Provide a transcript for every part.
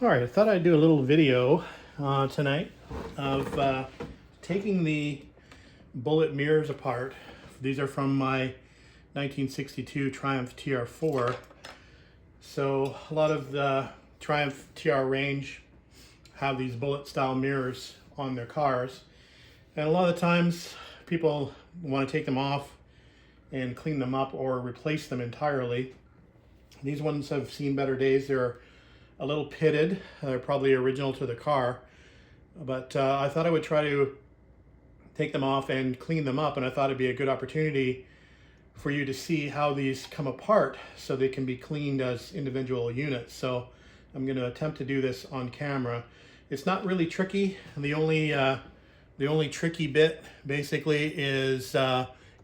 All right, I thought I'd do a little video tonight of taking the bullet mirrors apart. These are from my 1962 Triumph TR4. So a lot of the Triumph TR range have these bullet style mirrors on their cars. And a lot of the times people want to take them off and clean them up or replace them entirely. These ones have seen better days. They're a little pitted. They're probably original to the car, but I thought I would try to take them off and clean them up, and I thought it'd be a good opportunity for you to see how these come apart so they can be cleaned as individual units. So I'm going to attempt to do this on camera. It's not really tricky. The only tricky bit basically is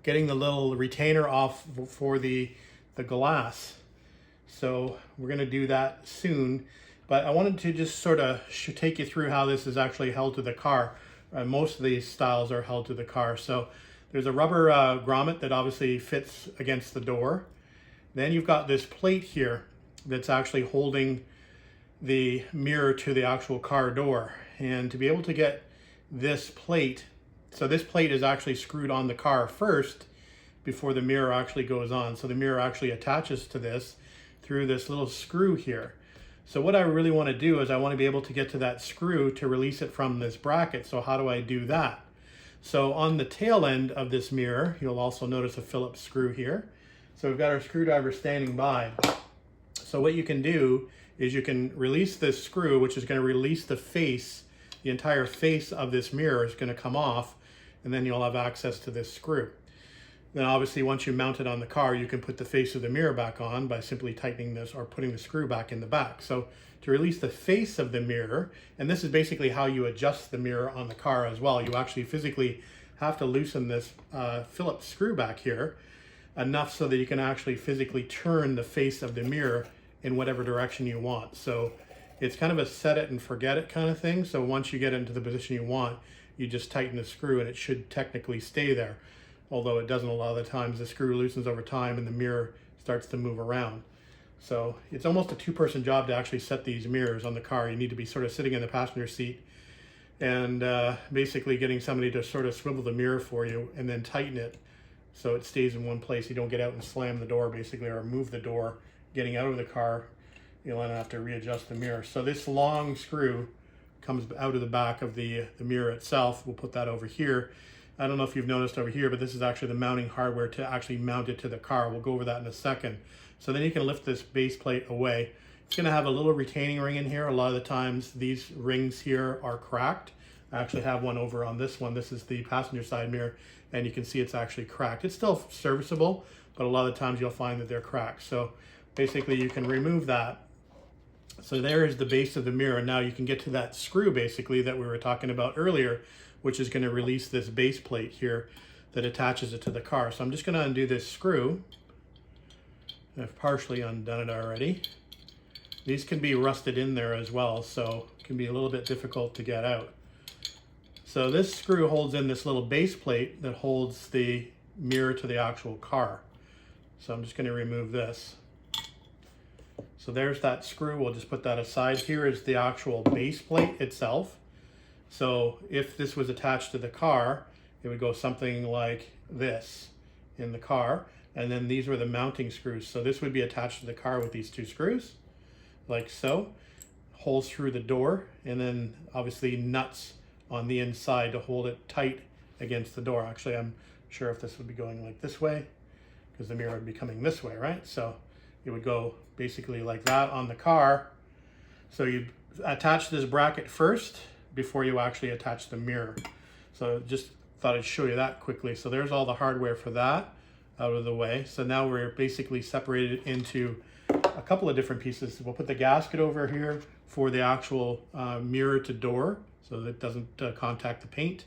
getting the little retainer off for the glass. So we're going to do that soon, but I wanted to just sort of take you through how this is actually held to the car. Most of these styles are held to the car. So there's a rubber grommet that obviously fits against the door. Then you've got this plate here that's actually holding the mirror to the actual car door. And to be able to get this plate, so this plate is actually screwed on the car first before the mirror actually goes on. So the mirror actually attaches to this through this little screw here. So what I really want to do is I want to be able to get to that screw to release it from this bracket. So how do I do that? So on the tail end of this mirror, you'll also notice a Phillips screw here. So we've got our screwdriver standing by. So what you can do is you can release this screw, which is going to release the face. The entire face of this mirror is going to come off, and then you'll have access to this screw. Then obviously once you mount it on the car, you can put the face of the mirror back on by simply tightening this or putting the screw back in the back. So to release the face of the mirror, and this is basically how you adjust the mirror on the car as well. You actually physically have to loosen this Phillips screw back here enough so that you can actually physically turn the face of the mirror in whatever direction you want. So it's kind of a set it and forget it kind of thing. So once you get into the position you want, you just tighten the screw and it should technically stay there. Although it doesn't a lot of the times. The screw loosens over time and the mirror starts to move around. So it's almost a two-person job to actually set these mirrors on the car. You need to be sort of sitting in the passenger seat and basically getting somebody to sort of swivel the mirror for you and then tighten it so it stays in one place. You don't get out and slam the door basically, or move the door getting out of the car. You'll then have to readjust the mirror. So this long screw comes out of the back of the mirror itself. We'll put that over here. I don't know if you've noticed over here, but this is actually the mounting hardware to actually mount it to the car. We'll go over that in a second. So then you can lift this base plate away. It's going to have a little retaining ring in here. A lot of the times these rings here are cracked. I actually have one over on this one. This is the passenger side mirror, and you can see it's actually cracked. It's still serviceable, but a lot of the times you'll find that they're cracked. So basically you can remove that. So there is the base of the mirror. And now you can get to that screw basically that we were talking about earlier, which is going to release this base plate here that attaches it to the car. So I'm just going to undo this screw. I've partially undone it already. These can be rusted in there as well, so it can be a little bit difficult to get out. So this screw holds in this little base plate that holds the mirror to the actual car. So I'm just going to remove this. So there's that screw. We'll just put that aside. Here is the actual base plate itself. So if this was attached to the car, it would go something like this in the car. And then these were the mounting screws. So this would be attached to the car with these two screws, like so. Holes through the door, and then obviously nuts on the inside to hold it tight against the door. Actually, I'm sure if this would be going like this way, because the mirror would be coming this way, right? So it would go basically like that on the car. So you attach this bracket first before you actually attach the mirror. So just thought I'd show you that quickly. So there's all the hardware for that out of the way. So now we're basically separated into a couple of different pieces. We'll put the gasket over here for the actual mirror to door so that it doesn't contact the paint.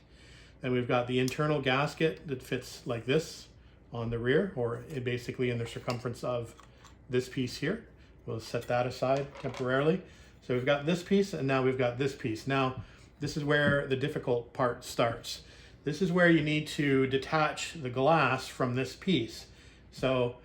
Then we've got the internal gasket that fits like this on the rear, or basically in the circumference of this piece here. We'll set that aside temporarily. So we've got this piece, and now we've got this piece. Now, this is where the difficult part starts. This is where you need to detach the glass from this piece. So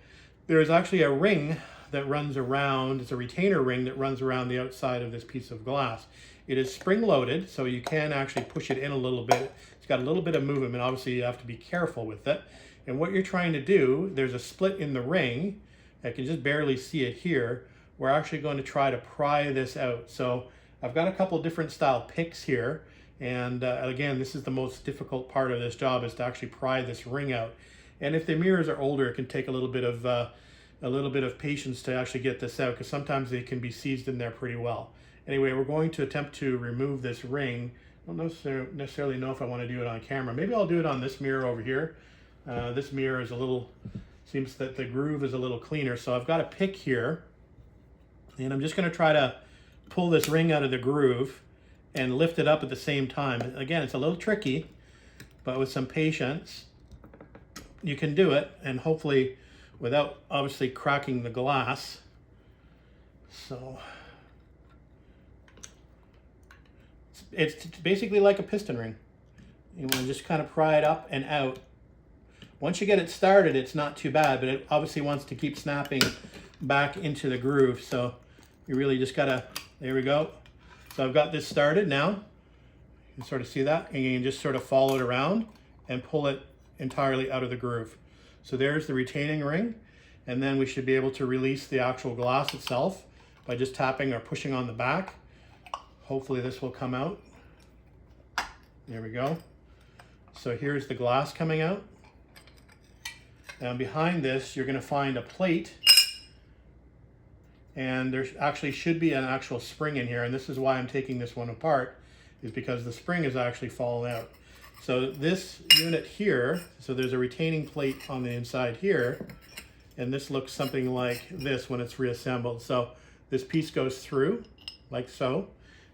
there is actually a ring that runs around, it's a retainer ring that runs around the outside of this piece of glass. It is spring loaded, so you can actually push it in a little bit. It's got a little bit of movement, and obviously you have to be careful with it. And what you're trying to do, there's a split in the ring. I can just barely see it here. We're actually going to try to pry this out. So I've got a couple different style picks here. And again, this is the most difficult part of this job, is to actually pry this ring out. And if the mirrors are older, it can take a little bit of patience to actually get this out, because sometimes they can be seized in there pretty well. Anyway, we're going to attempt to remove this ring. I don't necessarily know if I want to do it on camera. Maybe I'll do it on this mirror over here. This mirror is seems that the groove is a little cleaner. So I've got a pick here, and I'm just going to try to pull this ring out of the groove and lift it up at the same time. Again, it's a little tricky, but with some patience, you can do it, and hopefully without obviously cracking the glass. So it's basically like a piston ring. You want to just kind of pry it up and out. Once you get it started, it's not too bad, but it obviously wants to keep snapping back into the groove. So you really just gotta, there we go. So I've got this started now. You can sort of see that, and you can just sort of follow it around and pull it entirely out of the groove. So there's the retaining ring, and then we should be able to release the actual glass itself by just tapping or pushing on the back. Hopefully this will come out. There we go. So here's the glass coming out. Now behind this, you're going to find a plate, and there actually should be an actual spring in here, and this is why I'm taking this one apart, is because the spring is actually falling out. So this unit here, so there's a retaining plate on the inside here, and this looks something like this when it's reassembled. So this piece goes through like so.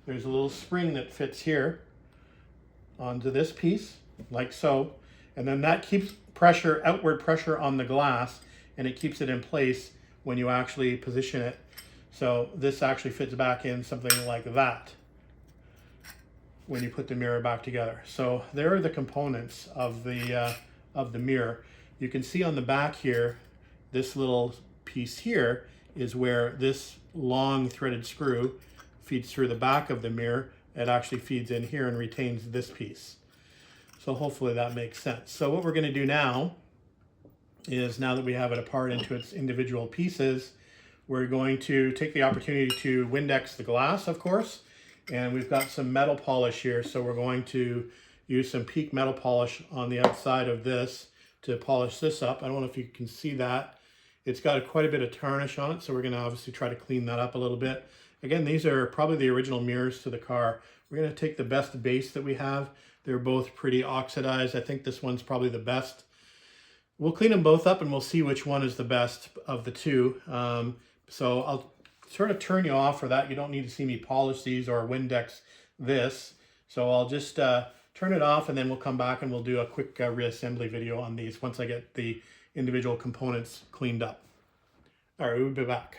There's a little spring that fits here onto this piece like so, and then that keeps pressure, outward pressure on the glass, and it keeps it in place when you actually position it. So this actually fits back in something like that when you put the mirror back together. So there are the components of the mirror. You can see on the back here, this little piece here is where this long threaded screw feeds through the back of the mirror. It actually feeds in here and retains this piece. So hopefully that makes sense. So what we're going to do now is, now that we have it apart into its individual pieces, we're going to take the opportunity to Windex the glass, of course, and we've got some metal polish here. So we're going to use some peak metal polish on the outside of this to polish this up. I don't know if you can see that. It's got quite a bit of tarnish on it, so we're going to obviously try to clean that up a little bit. Again, these are probably the original mirrors to the car. We're going to take the best base that we have. They're both pretty oxidized. I think this one's probably the best. We'll clean them both up and we'll see which one is the best of the two. So I'll sort of turn you off for that. You don't need to see me polish these or Windex this. So I'll just turn it off, and then we'll come back and we'll do a quick reassembly video on these once I get the individual components cleaned up. All right, we'll be back.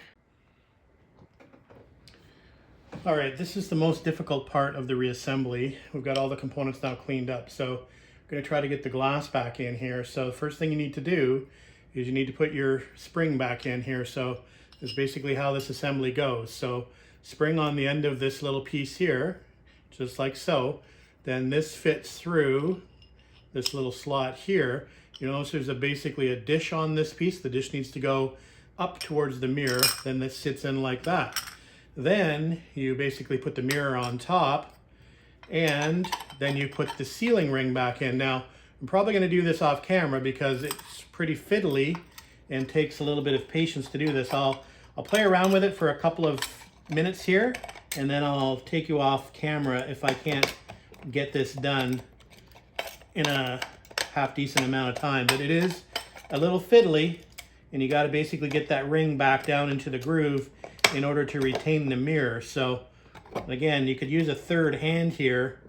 All right, this is the most difficult part of the reassembly. We've got all the components now cleaned up. So I'm going to try to get the glass back in here. So the first thing you need to do is you need to put your spring back in here. So it's basically how this assembly goes. So spring on the end of this little piece here, just like so. Then this fits through this little slot here. You notice there's basically a dish on this piece. The dish needs to go up towards the mirror. Then this sits in like that. Then you basically put the mirror on top, and then you put the sealing ring back in. Now, I'm probably going to do this off camera because it's pretty fiddly and takes a little bit of patience to do this. I'll play around with it for a couple of minutes here, and then I'll take you off camera if I can't get this done in a half decent amount of time. But it is a little fiddly, and you got to basically get that ring back down into the groove in order to retain the mirror. So again, you could use a third hand here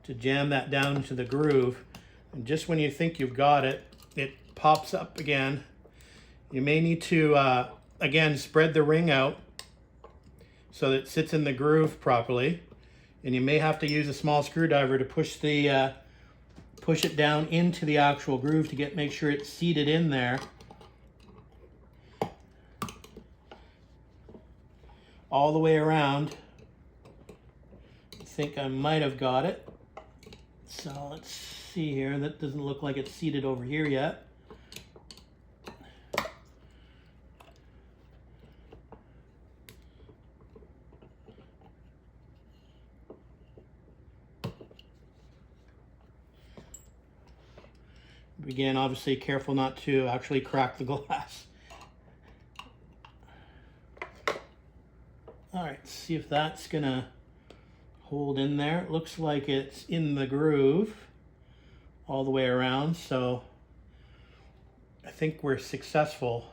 to jam that down into the groove. And just when you think you've got it, it pops up again. You may need to, again, spread the ring out so that it sits in the groove properly. And you may have to use a small screwdriver to push it down into the actual groove to make sure it's seated in there. all the way around. I think I might have got it. So let's see here. That doesn't look like it's seated over here yet. Again, obviously careful not to actually crack the glass. All right, see if that's gonna hold in there. It looks like it's in the groove all the way around, so I think we're successful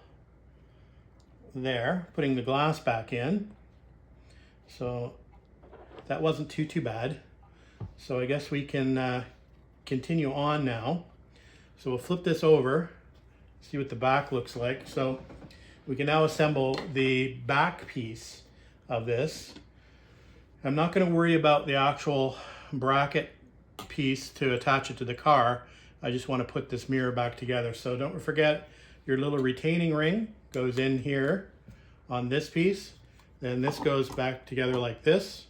there, putting the glass back in. So that wasn't too bad. So I guess we can continue on now. So we'll flip this over, see what the back looks like. So we can now assemble the back piece of this. I'm not going to worry about the actual bracket piece to attach it to the car. I just want to put this mirror back together. So don't forget your little retaining ring goes in here on this piece. Then this goes back together like this.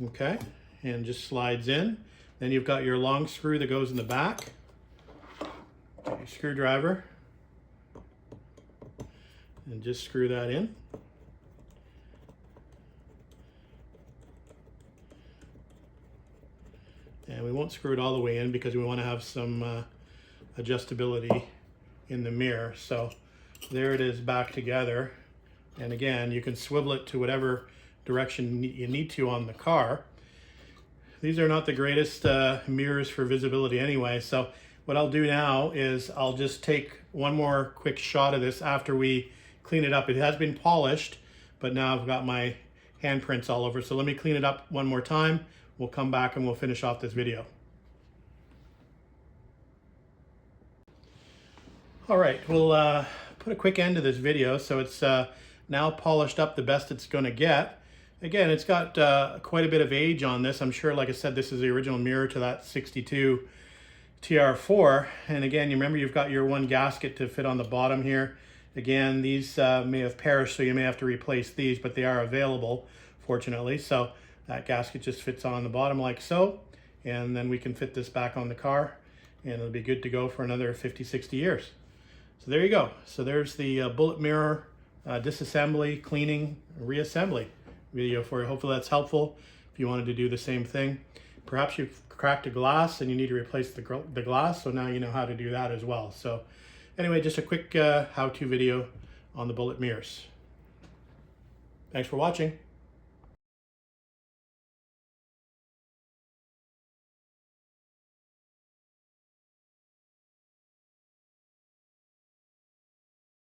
Okay, and just slides in. Then you've got your long screw that goes in the back. Your screwdriver, and just screw that in. And we won't screw it all the way in because we want to have some adjustability in the mirror. So there it is back together. And again, you can swivel it to whatever direction you need to on the car. These are not the greatest mirrors for visibility anyway. So what I'll do now is I'll just take one more quick shot of this after we clean it up. It has been polished, but now I've got my handprints all over. So let me clean it up one more time. We'll come back and we'll finish off this video. All right, we'll put a quick end to this video. So it's now polished up the best it's gonna get. Again, it's got quite a bit of age on this. I'm sure, like I said, this is the original mirror to that 62 TR4. And again, you remember you've got your one gasket to fit on the bottom here. Again, these may have perished, so you may have to replace these, but they are available, fortunately. So that gasket just fits on the bottom like so. And then we can fit this back on the car and it'll be good to go for another 50, 60 years. So there you go. So there's the bullet mirror disassembly, cleaning, reassembly video for you. Hopefully that's helpful if you wanted to do the same thing. Perhaps you've cracked a glass and you need to replace the glass, so now you know how to do that as well. So anyway, just a quick how-to video on the bullet mirrors. Thanks for watching.